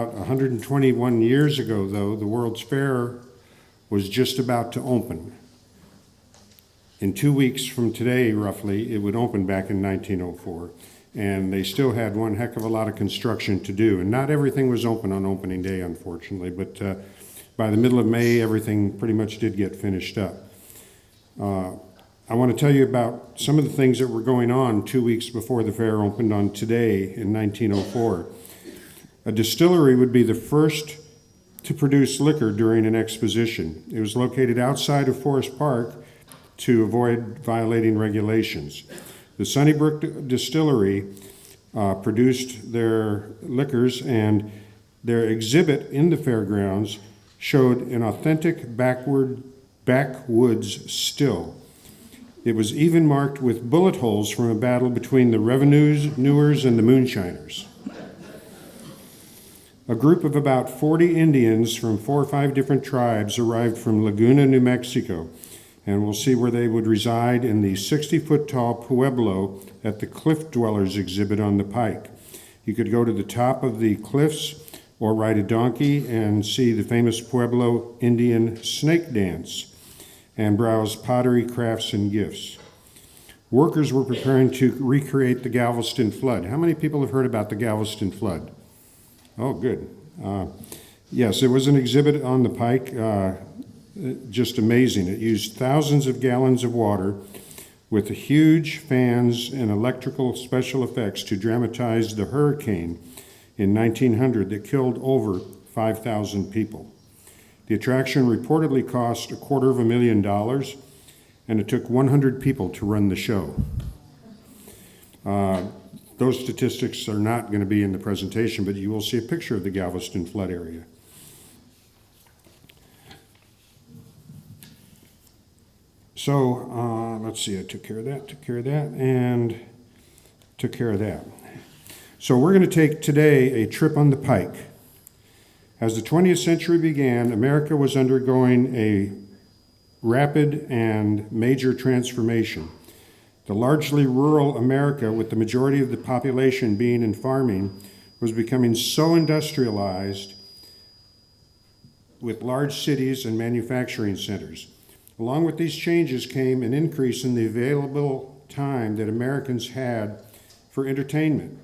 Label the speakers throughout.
Speaker 1: About 121 years ago, though, the World's Fair was just about to open. In 2 weeks from today, roughly, it would open back in 1904. And they still had one heck of a lot of construction to do. And not everything was open on opening day, unfortunately, but by the middle of May, everything pretty much did get finished up. I want to tell you about some of the things that were going on 2 weeks before the fair opened on today in 1904. A distillery would be the first to produce liquor during an exposition. It was located outside of Forest Park to avoid violating regulations. The Sunnybrook Distillery produced their liquors, and their exhibit in the fairgrounds showed an authentic backwoods still. It was even marked with bullet holes from a battle between the revenuers and the moonshiners. A group of about 40 Indians from 4 or 5 different tribes arrived from Laguna, New Mexico, and we'll see where they would reside in the 60-foot-tall Pueblo at the Cliff Dwellers exhibit on the Pike. You could go to the top of the cliffs or ride a donkey and see the famous Pueblo Indian snake dance and browse pottery, crafts, and gifts. Workers were preparing to recreate the Galveston flood. How many people have heard about the Galveston flood? Oh, good. Yes, it was an exhibit on the Pike, just amazing. It used thousands of gallons of water with huge fans and electrical special effects to dramatize the hurricane in 1900 that killed over 5,000 people. The attraction reportedly cost $250,000, and it took 100 people to run the show. Those statistics are not going to be in the presentation, but you will see a picture of the Galveston flood area. So let's see, I took care of that, and took care of that. So we're going to take today a trip on the Pike. As the 20th century began, America was undergoing a rapid and major transformation. The largely rural America, with the majority of the population being in farming, was becoming so industrialized with large cities and manufacturing centers. Along with these changes came an increase in the available time that Americans had for entertainment.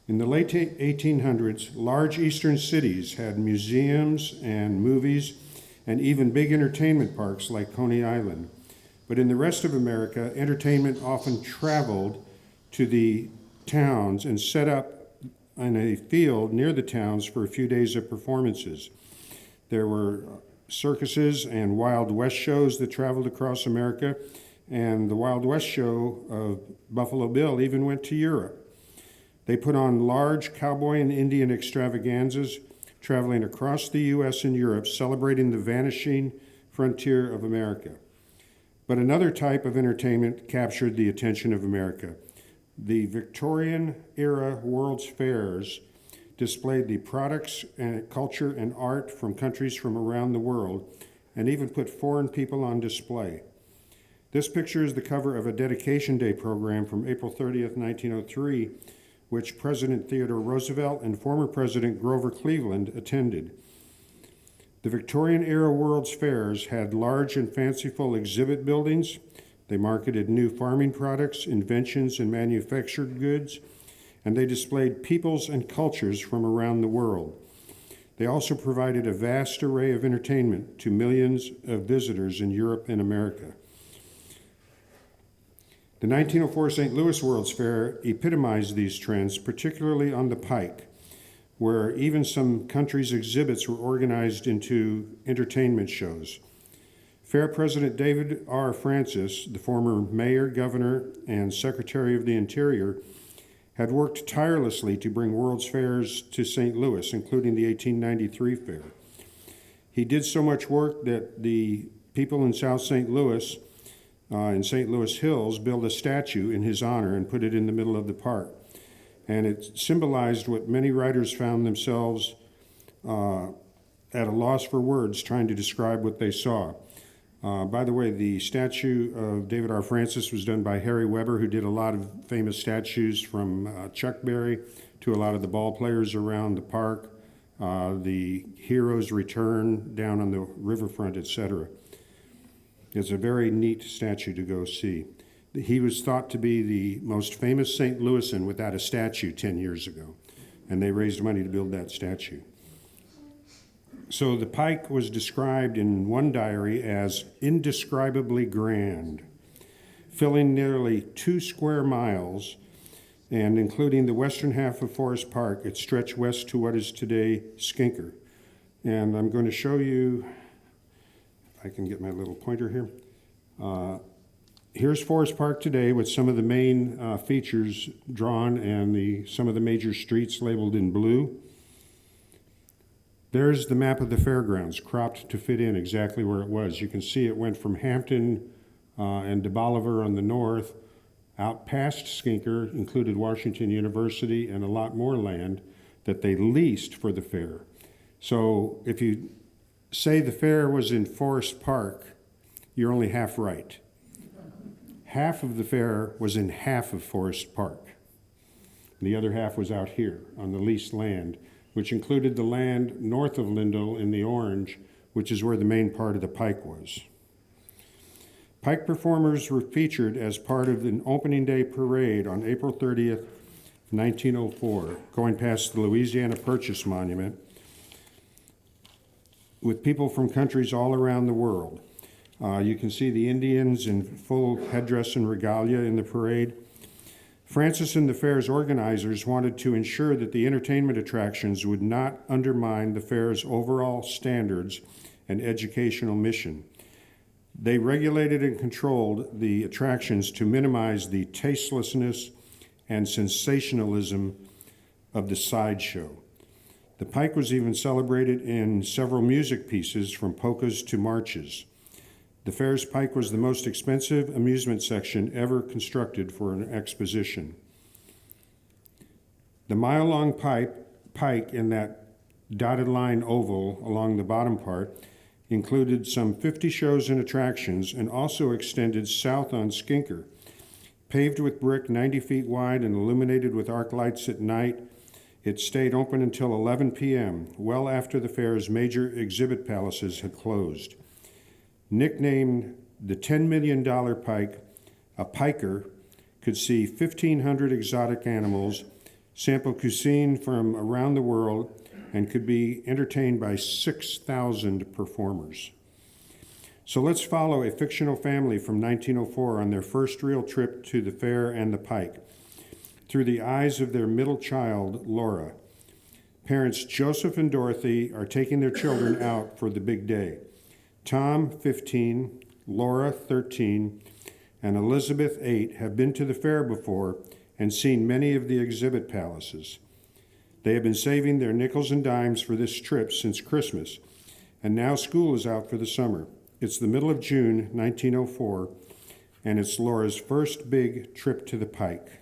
Speaker 1: In the late 1800s, large eastern cities had museums and movies and even big entertainment parks like Coney Island. But in the rest of America, entertainment often traveled to the towns and set up in a field near the towns for a few days of performances. There were circuses and Wild West shows that traveled across America, and the Wild West show of Buffalo Bill even went to Europe. They put on large cowboy and Indian extravaganzas, traveling across the U.S. and Europe, celebrating the vanishing frontier of America. But another type of entertainment captured the attention of America. The Victorian-era World's Fairs displayed the products and culture and art from countries from around the world, and even put foreign people on display. This picture is the cover of a Dedication Day program from April 30th, 1903, which President Theodore Roosevelt and former President Grover Cleveland attended. The Victorian-era World's Fairs had large and fanciful exhibit buildings. They marketed new farming products, inventions, and manufactured goods, and they displayed peoples and cultures from around the world. They also provided a vast array of entertainment to millions of visitors in Europe and America. The 1904 St. Louis World's Fair epitomized these trends, particularly on the Pike, where even some countries' exhibits were organized into entertainment shows. Fair President David R. Francis, the former mayor, governor, and Secretary of the Interior, had worked tirelessly to bring World's Fairs to St. Louis, including the 1893 fair. He did so much work that the people in South St. Louis, in St. Louis Hills, built a statue in his honor and put it in the middle of the park. And it symbolized what many writers found themselves at a loss for words trying to describe what they saw. By the way, the statue of David R. Francis was done by Harry Weber, who did a lot of famous statues from Chuck Berry to a lot of the ball players around the park. the heroes return down on the riverfront, etc. It's a very neat statue to go see. He was thought to be the most famous St. Louisan without a statue 10 years ago, and they raised money to build that statue. So the Pike was described in one diary as indescribably grand, filling nearly 2 square miles, and including the western half of Forest Park. It stretched west to what is today Skinker. And I'm going to show you, if I can get my little pointer here. Here's Forest Park today with some of the main features drawn and some of the major streets labeled in blue. There's the map of the fairgrounds, cropped to fit in exactly where it was. You can see it went from Hampton and de Bolivar on the north, out past Skinker, included Washington University and a lot more land that they leased for the fair. So if you say the fair was in Forest Park, you're only half right. Half of the fair was in half of Forest Park. The other half was out here on the leased land, which included the land north of Lindell in the orange, which is where the main part of the Pike was. Pike performers were featured as part of an opening day parade on April 30th, 1904, going past the Louisiana Purchase Monument with people from countries all around the world. You can see the Indians in full headdress and regalia in the parade. Francis and the fair's organizers wanted to ensure that the entertainment attractions would not undermine the fair's overall standards and educational mission. They regulated and controlled the attractions to minimize the tastelessness and sensationalism of the sideshow. The Pike was even celebrated in several music pieces, from polkas to marches. The fair's Pike was the most expensive amusement section ever constructed for an exposition. The mile-long Pike in that dotted line oval along the bottom part included some 50 shows and attractions, and also extended south on Skinker. Paved with brick 90 feet wide and illuminated with arc lights at night, it stayed open until 11 p.m., well after the fair's major exhibit palaces had closed. Nicknamed the $10 million Pike, a piker could see 1,500 exotic animals, sample cuisine from around the world, and could be entertained by 6,000 performers. So let's follow a fictional family from 1904 on their first real trip to the fair and the Pike, through the eyes of their middle child, Laura. Parents Joseph and Dorothy are taking their children out for the big day. Tom, 15, Laura, 13, and Elizabeth, 8, have been to the fair before and seen many of the exhibit palaces. They have been saving their nickels and dimes for this trip since Christmas, and now school is out for the summer. It's the middle of June, 1904, and it's Laura's first big trip to the Pike.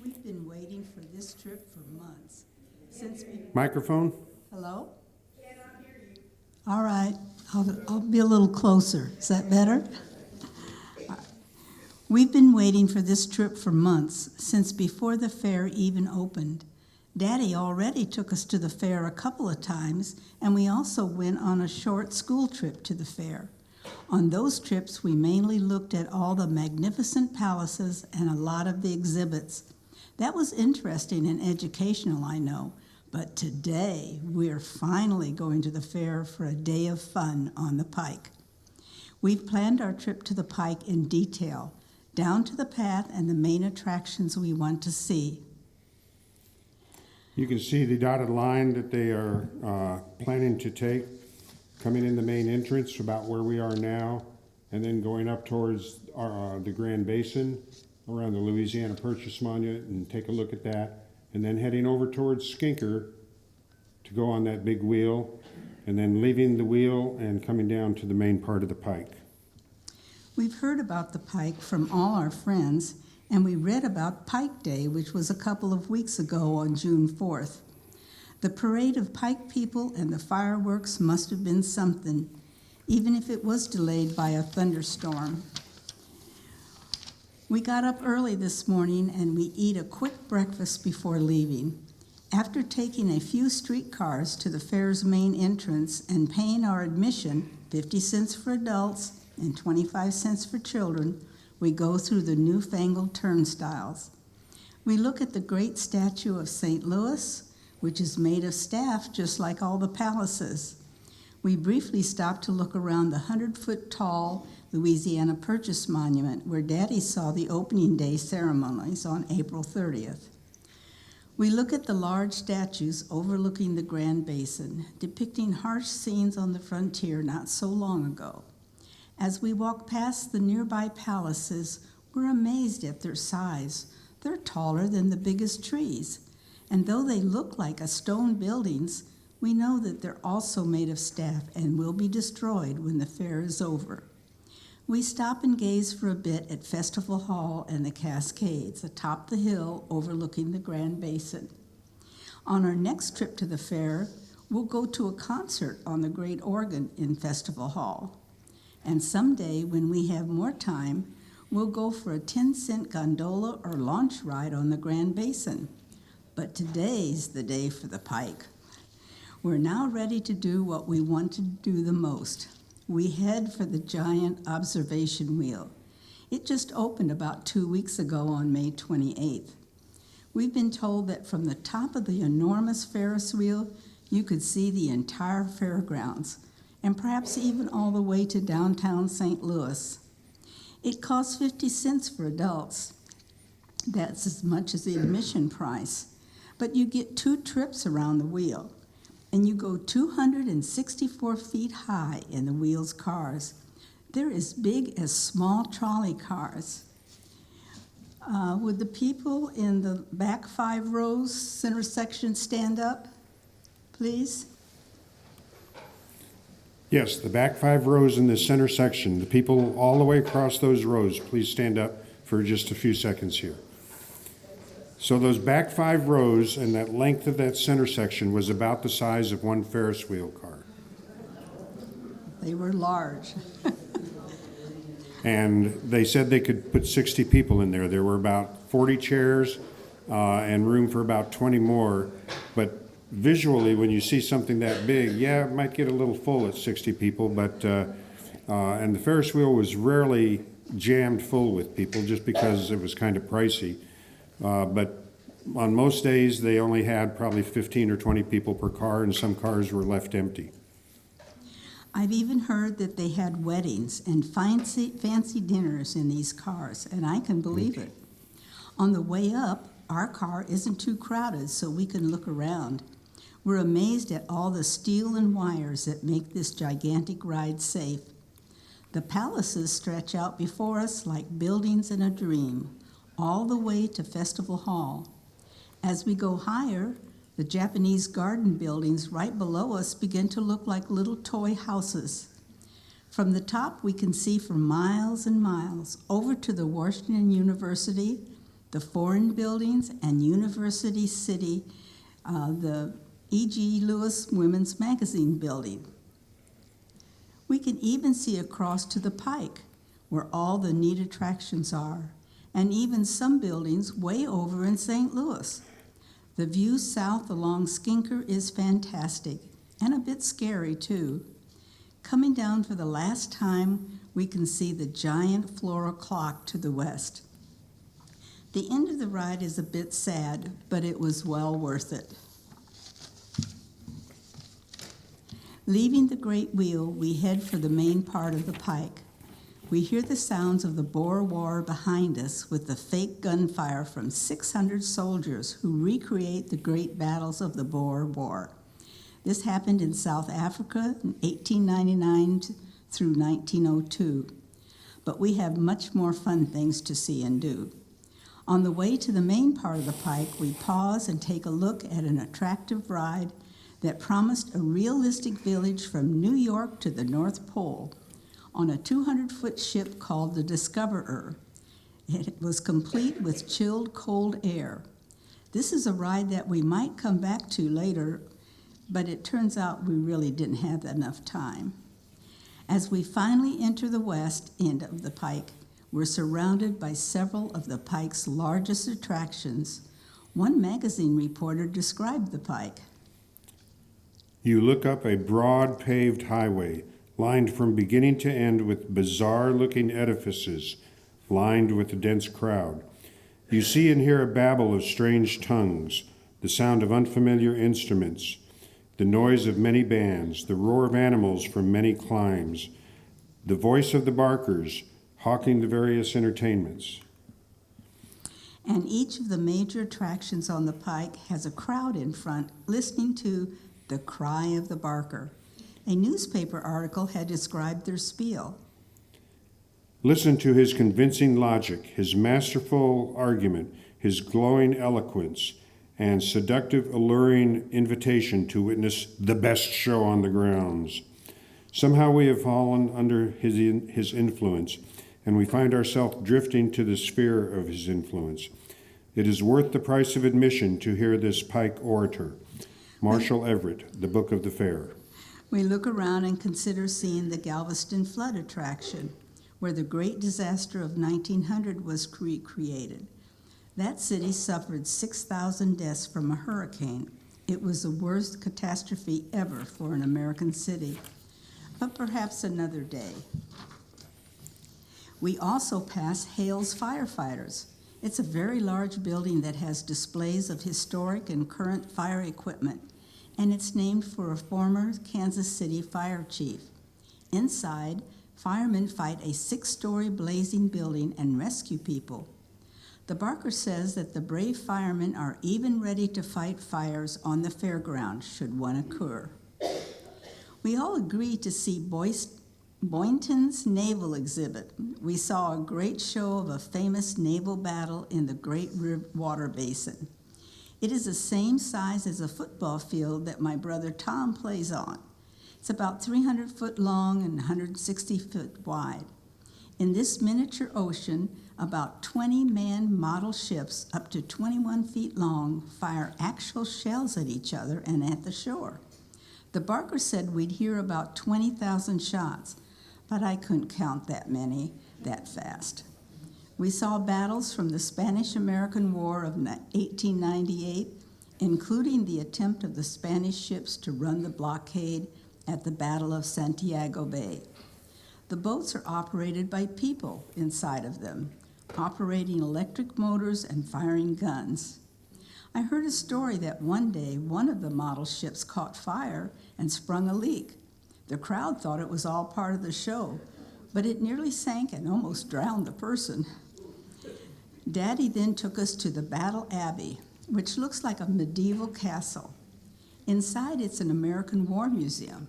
Speaker 2: We've been waiting for this trip for months.
Speaker 1: Microphone?
Speaker 2: Hello? Cannot hear you. All right, I'll be a little closer. Is that better? We've been waiting for this trip for months, since before the fair even opened. Daddy already took us to the fair a couple of times, and we also went on a short school trip to the fair. On those trips, we mainly looked at all the magnificent palaces and a lot of the exhibits. That was interesting and educational, I know, but today we're finally going to the fair for a day of fun on the Pike. We've planned our trip to the Pike in detail, down to the path and the main attractions we want to see.
Speaker 1: You can see the dotted line that they are planning to take, coming in the main entrance about where we are now, and then going up towards the Grand Basin around the Louisiana Purchase Monument, and take a look at that, and then heading over towards Skinker to go on that big wheel, and then leaving the wheel and coming down to the main part of the Pike.
Speaker 2: We've heard about the Pike from all our friends, and we read about Pike Day, which was a couple of weeks ago on June 4th. The parade of Pike people and the fireworks must have been something, even if it was delayed by a thunderstorm. We got up early this morning and we eat a quick breakfast before leaving. After taking a few streetcars to the fair's main entrance and paying our admission, 50 cents for adults and 25 cents for children, we go through the newfangled turnstiles. We look at the great statue of St. Louis, which is made of staff just like all the palaces. We briefly stop to look around the 100-foot-tall Louisiana Purchase Monument, where Daddy saw the opening day ceremonies on April 30th. We look at the large statues overlooking the Grand Basin, depicting harsh scenes on the frontier not so long ago. As we walk past the nearby palaces, we're amazed at their size. They're taller than the biggest trees, and though they look like stone buildings, we know that they're also made of staff and will be destroyed when the fair is over. We stop and gaze for a bit at Festival Hall and the Cascades atop the hill overlooking the Grand Basin. On our next trip to the fair, we'll go to a concert on the great organ in Festival Hall. And someday, when we have more time, we'll go for a 10-cent gondola or launch ride on the Grand Basin. But today's the day for the Pike. We're now ready to do what we want to do the most. We head for the giant observation wheel. It just opened about 2 weeks ago on May 28th. We've been told that from the top of the enormous Ferris wheel, you could see the entire fairgrounds, and perhaps even all the way to downtown St. Louis. It costs 50 cents for adults. That's as much as the admission price. But you get 2 trips around the wheel, and you go 264 feet high in the wheel's cars. They're as big as small trolley cars. Would the people in the back 5 rows, center section, stand up, please?
Speaker 1: Yes, the back 5 rows in the center section, the people all the way across those rows, please stand up for just a few seconds here. So those back 5 rows and that length of that center section was about the size of one Ferris wheel car.
Speaker 2: They were large.
Speaker 1: And they said they could put 60 people in there. There were about 40 chairs and room for about 20 more. But visually, when you see something that big, yeah, it might get a little full at 60 people, but and the Ferris wheel was rarely jammed full with people just because it was kind of pricey. But on most days, they only had probably 15 or 20 people per car, and some cars were left empty.
Speaker 2: I've even heard that they had weddings and fancy dinners in these cars, and I can believe it. On the way up, our car isn't too crowded, so we can look around. We're amazed at all the steel and wires that make this gigantic ride safe. The palaces stretch out before us like buildings in a dream, all the way to Festival Hall. As we go higher, the Japanese garden buildings right below us begin to look like little toy houses. From the top, we can see for miles and miles over to the Washington University, the foreign buildings, and University City, the E.G. Lewis Women's Magazine building. We can even see across to the Pike, where all the neat attractions are, and even some buildings way over in St. Louis. The view south along Skinker is fantastic, and a bit scary too. Coming down for the last time, we can see the giant floral clock to the west. The end of the ride is a bit sad, but it was well worth it. Leaving the great wheel, we head for the main part of the Pike. We hear the sounds of the Boer War behind us with the fake gunfire from 600 soldiers who recreate the great battles of the Boer War. This happened in South Africa in 1899 through 1902. But we have much more fun things to see and do. On the way to the main part of the Pike, we pause and take a look at an attractive ride that promised a realistic village from New York to the North Pole on a 200-foot ship called the Discoverer. It was complete with chilled cold air. This is a ride that we might come back to later, but it turns out we really didn't have enough time. As we finally enter the west end of the Pike, we're surrounded by several of the Pike's largest attractions, One magazine reporter described the Pike.
Speaker 1: You look up a broad paved highway, lined from beginning to end with bizarre-looking edifices, lined with a dense crowd. You see and hear a babble of strange tongues, the sound of unfamiliar instruments, the noise of many bands, the roar of animals from many climes, the voice of the barkers hawking the various entertainments.
Speaker 2: And each of the major attractions on the Pike has a crowd in front listening to the cry of the barker. A newspaper article had described their spiel.
Speaker 1: Listen to his convincing logic, his masterful argument, his glowing eloquence, and seductive, alluring invitation to witness the best show on the grounds. Somehow we have fallen under his influence, and we find ourselves drifting to the sphere of his influence. It is worth the price of admission to hear this Pike orator. Marshall Everett, The Book of the Fair.
Speaker 2: We look around and consider seeing the Galveston flood attraction, where the great disaster of 1900 was recreated. That city suffered 6,000 deaths from a hurricane. It was the worst catastrophe ever for an American city, but perhaps another day. We also pass Hale's Firefighters. It's a very large building that has displays of historic and current fire equipment, and it's named for a former Kansas City fire chief. Inside, firemen fight a 6-story blazing building and rescue people. The Barker says that the brave firemen are even ready to fight fires on the fairground should one occur. We all agreed to see Boynton's naval exhibit. We saw a great show of a famous naval battle in the Great Water Basin. It is the same size as a football field that my brother Tom plays on. It's about 300 foot long and 160 foot wide. In this miniature ocean, about 20 manned model ships up to 21 feet long fire actual shells at each other and at the shore. The Barker said we'd hear about 20,000 shots, but I couldn't count that many that fast. We saw battles from the Spanish-American War of 1898, including the attempt of the Spanish ships to run the blockade at the Battle of Santiago Bay. The boats are operated by people inside of them, operating electric motors and firing guns. I heard a story that one day one of the model ships caught fire and sprung a leak. The crowd thought it was all part of the show, but it nearly sank and almost drowned the person. Daddy then took us to the Battle Abbey, which looks like a medieval castle. Inside, it's an American War museum.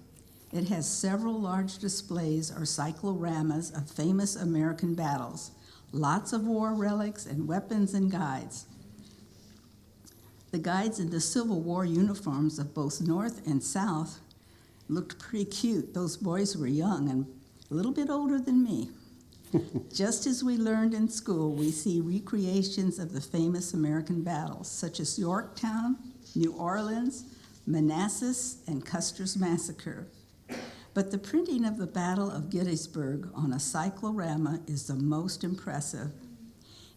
Speaker 2: It has several large displays or cycloramas of famous American battles, lots of war relics and weapons and guides. The guides in the Civil War uniforms of both North and South looked pretty cute. Those boys were young and a little bit older than me. Just as we learned in school, we see recreations of the famous American battles, such as Yorktown, New Orleans, Manassas, and Custer's Massacre. But the printing of the Battle of Gettysburg on a cyclorama is the most impressive.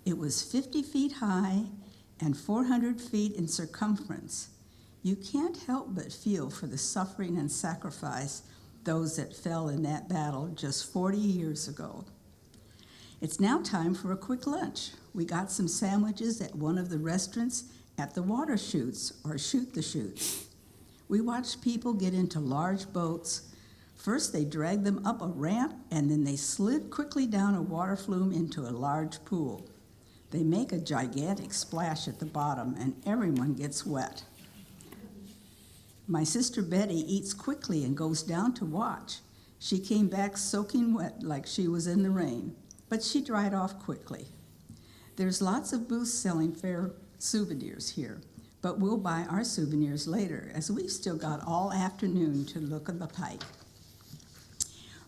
Speaker 2: It was 50 feet high and 400 feet in circumference. You can't help but feel for the suffering and sacrifice those that fell in that battle just 40 years ago. It's now time for a quick lunch. We got some sandwiches at one of the restaurants at the water chutes, or shoot the chutes. We watched people get into large boats. First, they dragged them up a ramp, and then they slid quickly down a water flume into a large pool. They make a gigantic splash at the bottom, and everyone gets wet. My sister Betty eats quickly and goes down to watch. She came back soaking wet like she was in the rain, but she dried off quickly. There's lots of booths selling fair souvenirs here, but we'll buy our souvenirs later, as we've still got all afternoon to look at the Pike.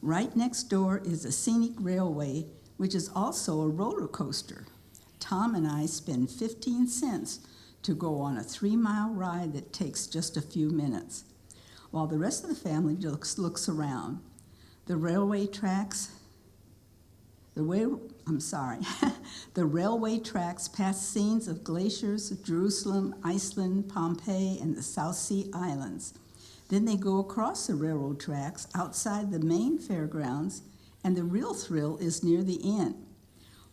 Speaker 2: Right next door is a scenic railway, which is also a roller coaster. Tom and I spend 15 cents to go on a 3-mile ride that takes just a few minutes, while the rest of the family looks around. The railway tracks the railway tracks passed scenes of glaciers, Jerusalem, Iceland, Pompeii, and the South Sea Islands. Then they go across the railroad tracks outside the main fairgrounds, and the real thrill is near the end.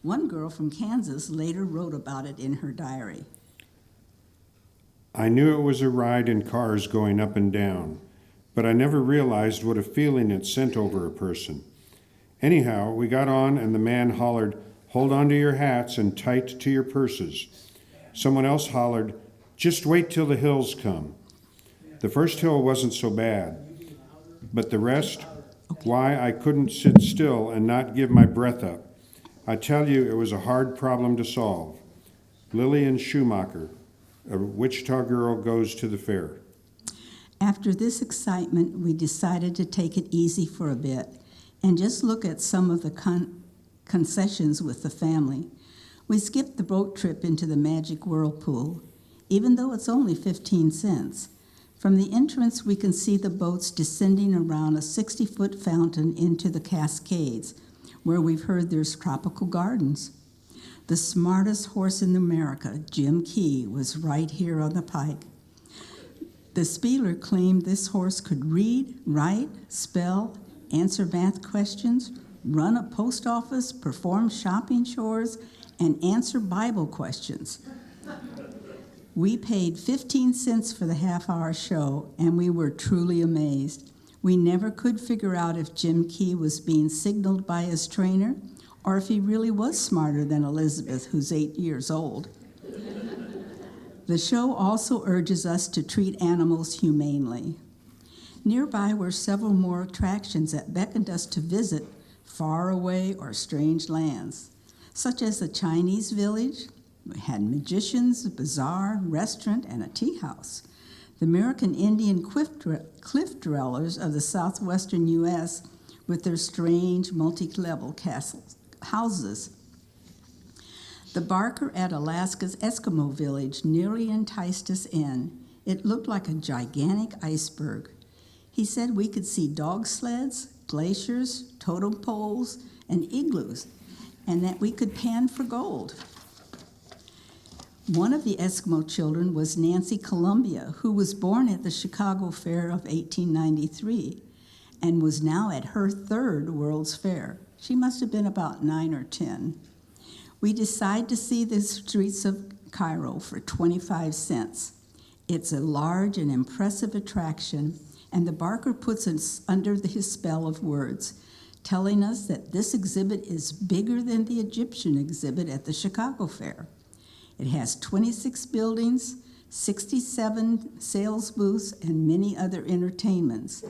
Speaker 2: One girl from Kansas later wrote about it in her diary.
Speaker 1: I knew it was a ride in cars going up and down, but I never realized what a feeling it sent over a person. Anyhow, we got on and the man hollered, "Hold on to your hats and tight to your purses." Someone else hollered, "Just wait till the hills come." The first hill wasn't so bad, but the rest, why, I couldn't sit still and not give my breath up. I tell you, it was a hard problem to solve. Lillian Schumacher, a Wichita girl, goes to the fair.
Speaker 2: After this excitement, we decided to take it easy for a bit and just look at some of the concessions with the family. We skipped the boat trip into the Magic Whirlpool, even though it's only 15 cents. From the entrance, we can see the boats descending around a 60-foot fountain into the Cascades, where we've heard there's tropical gardens. The smartest horse in America, Jim Key, was right here on the Pike. The Spieler claimed this horse could read, write, spell, answer math questions, run a post office, perform shopping chores, and answer Bible questions. We paid 15 cents for the half-hour show, and we were truly amazed. We never could figure out if Jim Key was being signaled by his trainer or if he really was smarter than Elizabeth, who's 8 years old. The show also urges us to treat animals humanely. Nearby were several more attractions that beckoned us to visit faraway or strange lands, such as the Chinese village. We had magicians, a bazaar, restaurant, and a tea house. The American Indian cliff dwellers of the southwestern U.S. with their strange multi-level houses. The barker at Alaska's Eskimo village nearly enticed us in. It looked like a gigantic iceberg. He said we could see dog sleds, glaciers, totem poles, and igloos, and that we could pan for gold. One of the Eskimo children was Nancy Columbia, who was born at the Chicago Fair of 1893 and was now at her third World's Fair. She must have been about 9 or 10. We decided to see the streets of Cairo for 25 cents. It's a large and impressive attraction, and the barker puts us under his spell of words, telling us that this exhibit is bigger than the Egyptian exhibit at the Chicago Fair. It has 26 buildings, 67 sales booths, and many other entertainments.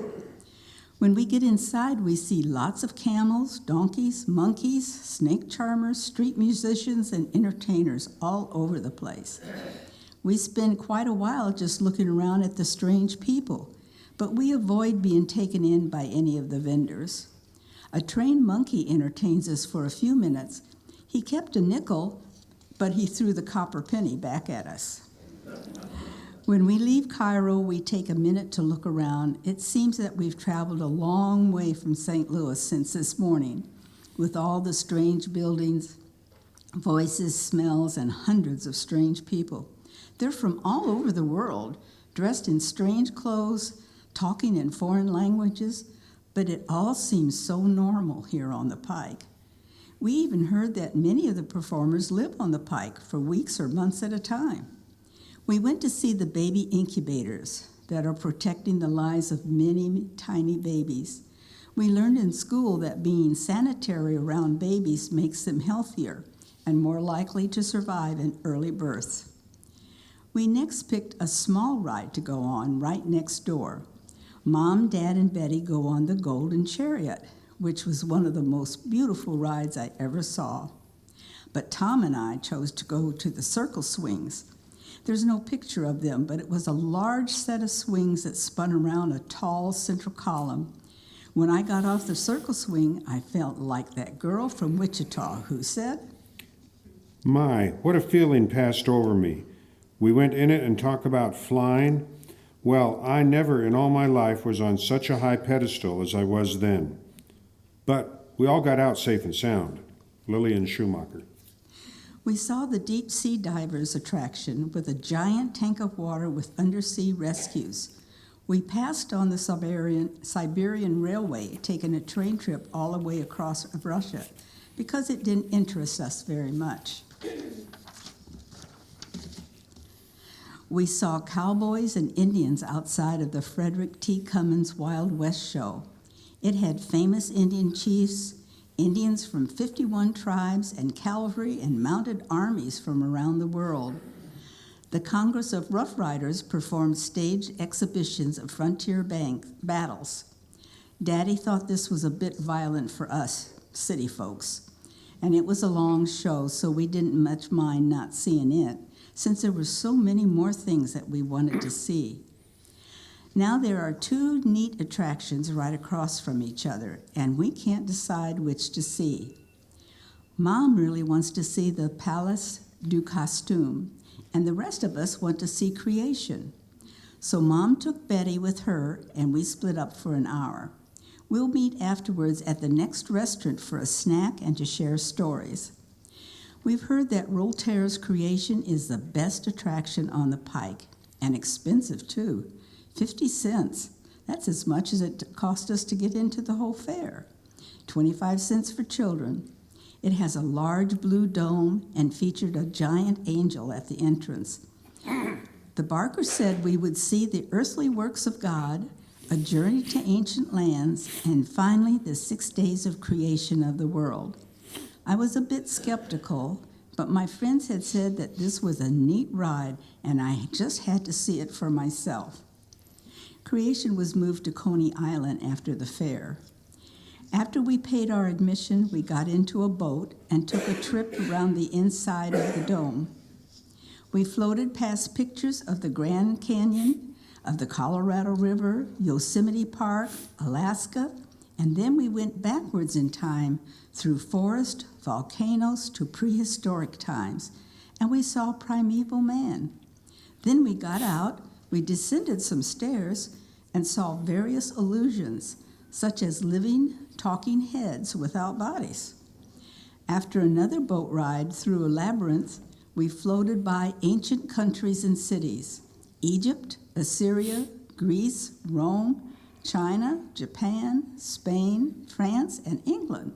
Speaker 2: When we get inside, we see lots of camels, donkeys, monkeys, snake charmers, street musicians, and entertainers all over the place. We spend quite a while just looking around at the strange people, but we avoid being taken in by any of the vendors. A trained monkey entertains us for a few minutes. He kept a nickel, but he threw the copper penny back at us. When we leave Cairo, we take a minute to look around. It seems that we've traveled a long way from St. Louis since this morning, with all the strange buildings, voices, smells, and hundreds of strange people. They're from all over the world, dressed in strange clothes, talking in foreign languages, but it all seems so normal here on the Pike. We even heard that many of the performers live on the Pike for weeks or months at a time. We went to see the baby incubators that are protecting the lives of many tiny babies. We learned in school that being sanitary around babies makes them healthier and more likely to survive an early birth. We next picked a small ride to go on right next door. Mom, Dad, and Betty go on the Golden Chariot, which was one of the most beautiful rides I ever saw. But Tom and I chose to go to the circle swings. There's no picture of them, but it was a large set of swings that spun around a tall central column. When I got off the circle swing, I felt like that girl from Wichita who said,
Speaker 1: "My, what a feeling passed over me. We went in it and talk about flying. Well, I never in all my life was on such a high pedestal as I was then. But we all got out safe and sound." Lillian Schumacher.
Speaker 2: We saw the deep sea divers attraction with a giant tank of water with undersea rescues. We passed on the Siberian Railway, taking a train trip all the way across Russia because it didn't interest us very much. We saw cowboys and Indians outside of the Frederick T. Cummins Wild West show. It had famous Indian chiefs, Indians from 51 tribes, and cavalry and mounted armies from around the world. The Congress of Rough Riders performed staged exhibitions of frontier battles. Daddy thought this was a bit violent for us, city folks, and it was a long show, so we didn't much mind not seeing it, since there were so many more things that we wanted to see. Now there are two neat attractions right across from each other, and we can't decide which to see. Mom really wants to see the Palace du Costume, and the rest of us want to see creation. So Mom took Betty with her, and we split up for an hour. We'll meet afterwards at the next restaurant for a snack and to share stories. We've heard that Voltaire's creation is the best attraction on the Pike, and expensive too. 50 cents. That's as much as it cost us to get into the whole fair. 25 cents for children. It has a large blue dome and featured a giant angel at the entrance. The Barker said we would see the earthly works of God, a journey to ancient lands, and finally the 6 days of creation of the world. I was a bit skeptical, but my friends had said that this was a neat ride, and I just had to see it for myself. Creation was moved to Coney Island after the fair. After we paid our admission, we got into a boat and took a trip around the inside of the dome. We floated past pictures of the Grand Canyon, of the Colorado River, Yosemite Park, Alaska, and then we went backwards in time through forest, volcanoes, to prehistoric times, and we saw primeval man. Then we got out, we descended some stairs and saw various illusions, such as living, talking heads without bodies. After another boat ride through a labyrinth, we floated by ancient countries and cities: Egypt, Assyria, Greece, Rome, China, Japan, Spain, France, and England.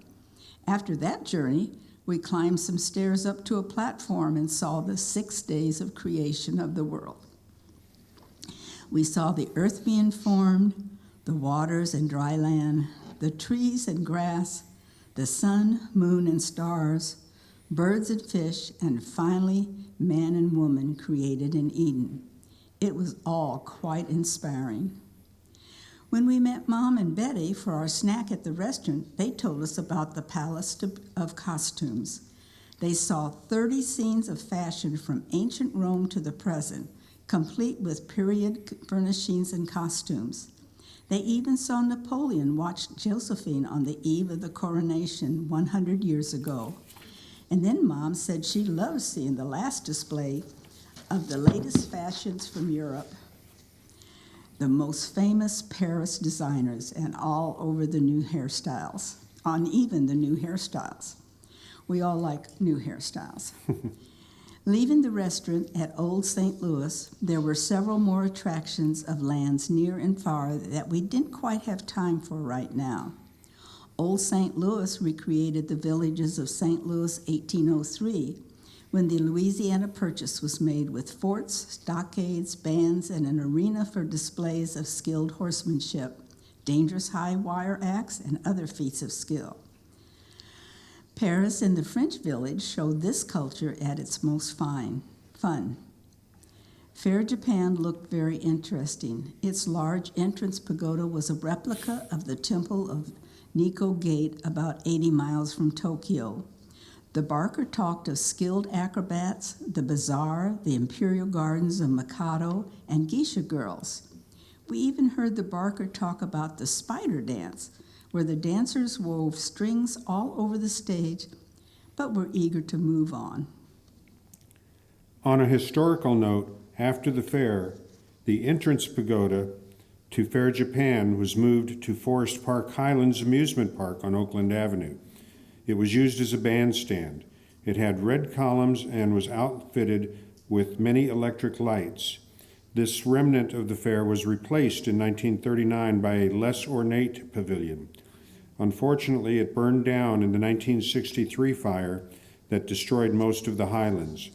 Speaker 2: After that journey, we climbed some stairs up to a platform and saw the 6 days of creation of the world. We saw the earth being formed, the waters and dry land, the trees and grass, the sun, moon, and stars, birds and fish, and finally, man and woman created in Eden. It was all quite inspiring. When we met Mom and Betty for our snack at the restaurant, they told us about the Palace of Costumes. They saw 30 scenes of fashion from ancient Rome to the present, complete with period furnishings and costumes. They even saw Napoleon watch Josephine on the eve of the coronation 100 years ago. And then Mom said she loved seeing the last display of the latest fashions from Europe, the most famous Paris designers, and all over the new hairstyles, on even the new hairstyles. We all like new hairstyles. Leaving the restaurant at Old St. Louis, there were several more attractions of lands near and far that we didn't quite have time for right now. Old St. Louis recreated the villages of St. Louis 1803, when the Louisiana Purchase was made with forts, stockades, bands, and an arena for displays of skilled horsemanship, dangerous high wire acts, and other feats of skill. Paris and the French village showed this culture at its most fun. Fair Japan looked very interesting. Its large entrance pagoda was a replica of the Temple of Nikko Gate about 80 miles from Tokyo. The Barker talked of skilled acrobats, the bazaar, the imperial gardens of Mikado, and geisha girls. We even heard the Barker talk about the spider dance, where the dancers wove strings all over the stage, but were eager to move on.
Speaker 1: On a historical note, after the fair, the entrance pagoda to Fair Japan was moved to Forest Park Highlands Amusement Park on Oakland Avenue. It was used as a bandstand. It had red columns and was outfitted with many electric lights. This remnant of the fair was replaced in 1939 by a less ornate pavilion. Unfortunately, it burned down in the 1963 fire that destroyed most of the highlands.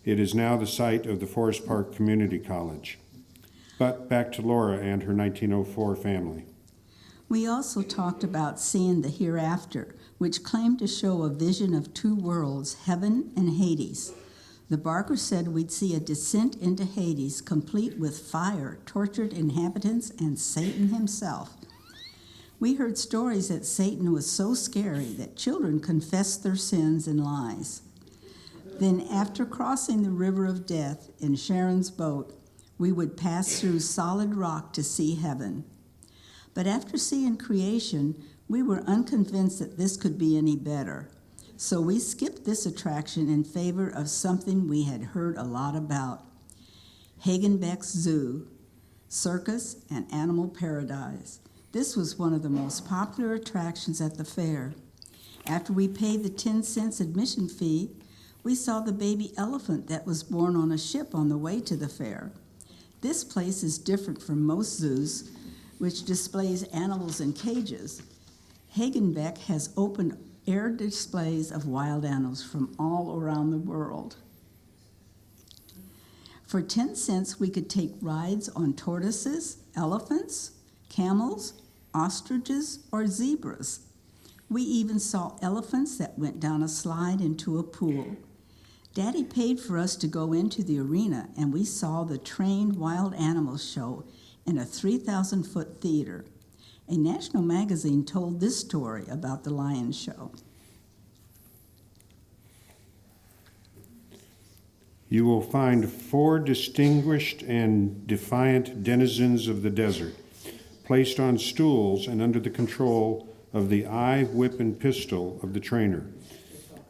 Speaker 1: It is now the site of the Forest Park Community College. But back to Laura and her 1904 family.
Speaker 2: We also talked about seeing the hereafter, which claimed to show a vision of two worlds, heaven and Hades. The Barker said we'd see a descent into Hades, complete with fire, tortured inhabitants, and Satan himself. We heard stories that Satan was so scary that children confessed their sins and lies. Then, after crossing the river of death in Sharon's boat, we would pass through solid rock to see heaven. But after seeing creation, we were unconvinced that this could be any better. So we skipped this attraction in favor of something we had heard a lot about: Hagenbeck's Zoo, Circus, and Animal Paradise. This was one of the most popular attractions at the fair. After we paid the 10 cents admission fee, we saw the baby elephant that was born on a ship on the way to the fair. This place is different from most zoos, which displays animals in cages. Hagenbeck has open air displays of wild animals from all around the world. For 10 cents, we could take rides on tortoises, elephants, camels, ostriches, or zebras. We even saw elephants that went down a slide into a pool. Daddy paid for us to go into the arena, and we saw the trained wild animals show in a 3,000-foot theater. A national magazine told this story about the lion show.
Speaker 1: You will find 4 distinguished and defiant denizens of the desert, placed on stools and under the control of the eye, whip, and pistol of the trainer,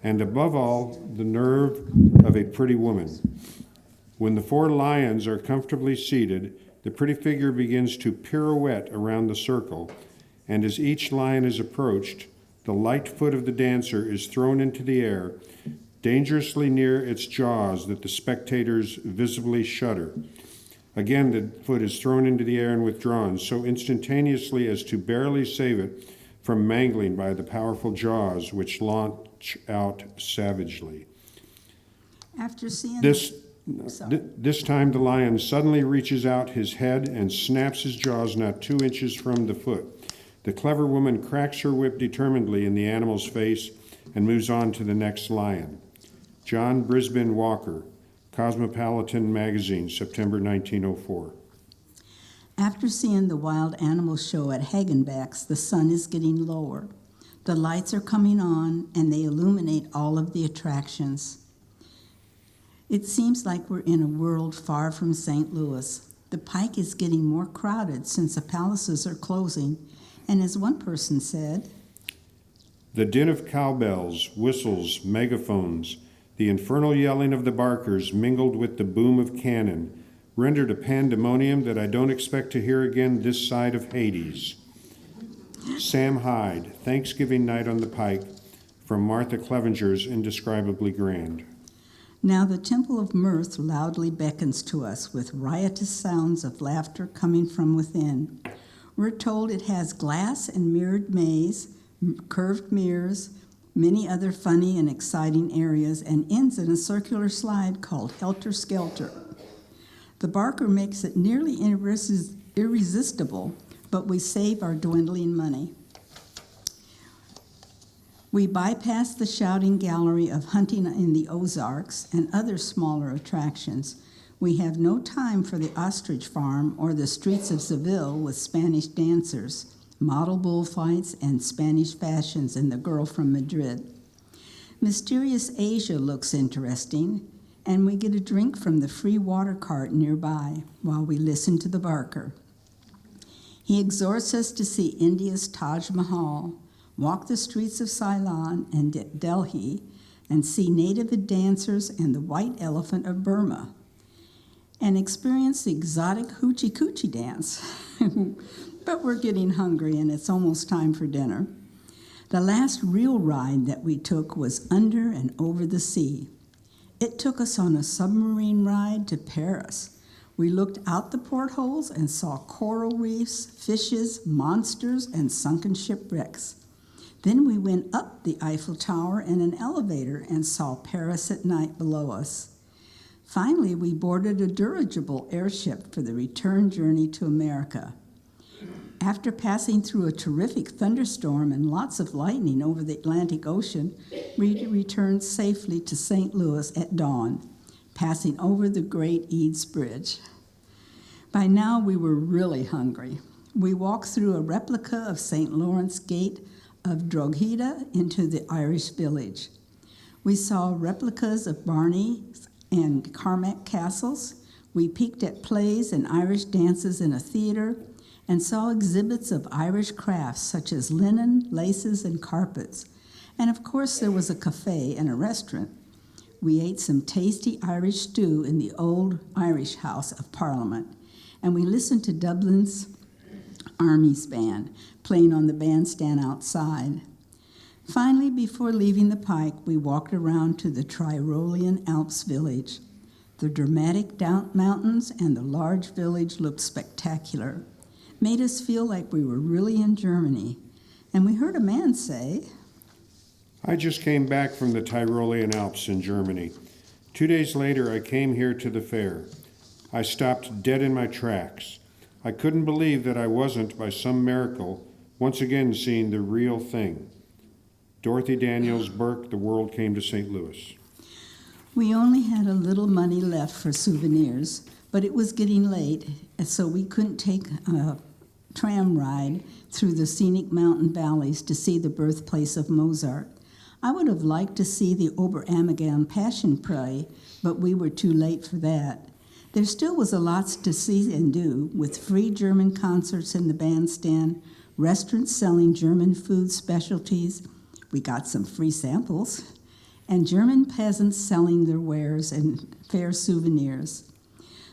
Speaker 1: and above all, the nerve of a pretty woman. When the 4 lions are comfortably seated, the pretty figure begins to pirouette around the circle, and as each lion is approached, the light foot of the dancer is thrown into the air, dangerously near its jaws that the spectators visibly shudder. Again, the foot is thrown into the air and withdrawn so instantaneously as to barely save it from mangling by the powerful jaws which launch out savagely.
Speaker 2: After seeing
Speaker 1: This time the lion suddenly reaches out his head and snaps his jaws not 2 inches from the foot. The clever woman cracks her whip determinedly in the animal's face and moves on to the next lion. John Brisbane Walker, Cosmopolitan Magazine, September 1904.
Speaker 2: After seeing the wild animal show at Hagenbeck's, the sun is getting lower. The lights are coming on, and they illuminate all of the attractions. It seems like we're in a world far from St. Louis. The Pike is getting more crowded since the palaces are closing, and as one person said,
Speaker 1: The din of cowbells, whistles, megaphones, the infernal yelling of the barkers mingled with the boom of cannon rendered a pandemonium that I don't expect to hear again this side of Hades. Sam Hyde, Thanksgiving Night on the Pike, from Martha Clevenger's Indescribably Grand.
Speaker 2: Now the Temple of Mirth loudly beckons to us with riotous sounds of laughter coming from within. We're told it has glass and mirrored maze, curved mirrors, many other funny and exciting areas, and ends in a circular slide called Helter Skelter. The Barker makes it nearly irresistible, but we save our dwindling money. We bypass the shouting gallery of Hunting in the Ozarks and other smaller attractions. We have no time for the ostrich farm or the streets of Seville with Spanish dancers, model bullfights, and Spanish fashions in The Girl from Madrid. Mysterious Asia looks interesting, and we get a drink from the free water cart nearby while we listen to the Barker. He exhorts us to see India's Taj Mahal, walk the streets of Ceylon and Delhi, and see native dancers and the white elephant of Burma, and experience the exotic hoochie coochie dance. But we're getting hungry, and it's almost time for dinner. The last real ride that we took was under and over the sea. It took us on a submarine ride to Paris. We looked out the portholes and saw coral reefs, fishes, monsters, and sunken shipwrecks. Then we went up the Eiffel Tower in an elevator and saw Paris at night below us. Finally, we boarded a dirigible airship for the return journey to America. After passing through a terrific thunderstorm and lots of lightning over the Atlantic Ocean, we returned safely to St. Louis at dawn, passing over the Great Eads Bridge. By now, we were really hungry. We walked through a replica of St. Lawrence Gate of Drogheda into the Irish village. We saw replicas of Barney and Carmack castles. We peeked at plays and Irish dances in a theater and saw exhibits of Irish crafts such as linen, laces, and carpets. And of course, there was a cafe and a restaurant. We ate some tasty Irish stew in the old Irish House of Parliament, and we listened to Dublin's Army's band playing on the bandstand outside. Finally, before leaving the Pike, we walked around to the Tyrolean Alps village. The dramatic mountains and the large village looked spectacular, made us feel like we were really in Germany. And we heard a man say,
Speaker 1: I just came back from the Tyrolean Alps in Germany. 2 days later, I came here to the fair. I stopped dead in my tracks. I couldn't believe that I wasn't, by some miracle, once again seeing the real thing. Dorothy Daniels Burke, The World Came to St. Louis.
Speaker 2: We only had a little money left for souvenirs, but it was getting late, so we couldn't take a tram ride through the scenic mountain valleys to see the birthplace of Mozart. I would have liked to see the Oberammergau Passion Play, but we were too late for that. There still was a lot to see and do, with free German concerts in the bandstand, restaurants selling German food specialties, we got some free samples, and German peasants selling their wares and fair souvenirs.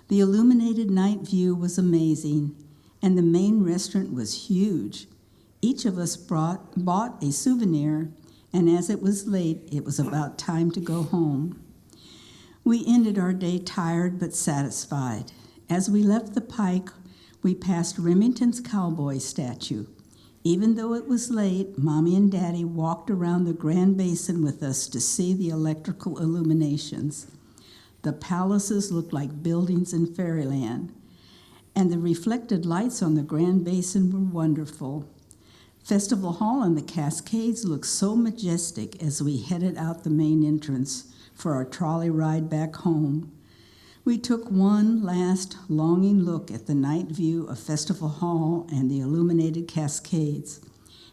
Speaker 2: The illuminated night view was amazing, and the main restaurant was huge. Each of us bought a souvenir, and as it was late, it was about time to go home. We ended our day tired but satisfied. As we left the Pike, we passed Remington's cowboy statue. Even though it was late, Mommy and Daddy walked around the Grand Basin with us to see the electrical illuminations. The palaces looked like buildings in fairyland, and the reflected lights on the Grand Basin were wonderful. Festival Hall and the Cascades looked so majestic as we headed out the main entrance for our trolley ride back home. We took one last longing look at the night view of Festival Hall and the illuminated Cascades,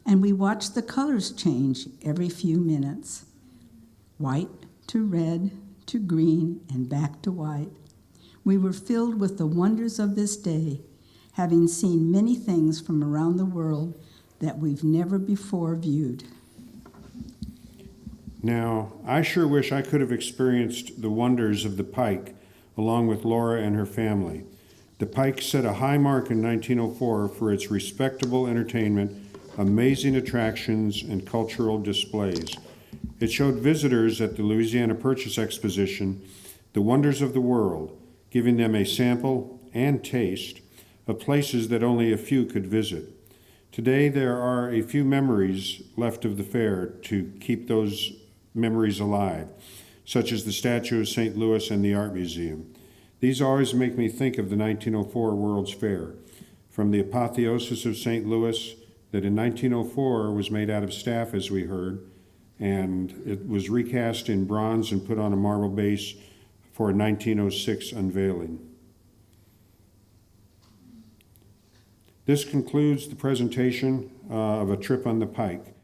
Speaker 2: and we watched the colors change every few minutes. White to red to green and back to white. We were filled with the wonders of this day, having seen many things from around the world that we've never before viewed.
Speaker 1: Now, I sure wish I could have experienced the wonders of the Pike along with Laura and her family. The Pike set a high mark in 1904 for its respectable entertainment, amazing attractions, and cultural displays. It showed visitors at the Louisiana Purchase Exposition the wonders of the world, giving them a sample and taste of places that only a few could visit. Today, there are a few memories left of the fair to keep those memories alive, such as the statue of St. Louis and the Art Museum. These always make me think of the 1904 World's Fair, from the apotheosis of St. Louis that in 1904 was made out of staff, as we heard, and it was recast in bronze and put on a marble base for a 1906 unveiling. This concludes the presentation of A Trip on the Pike.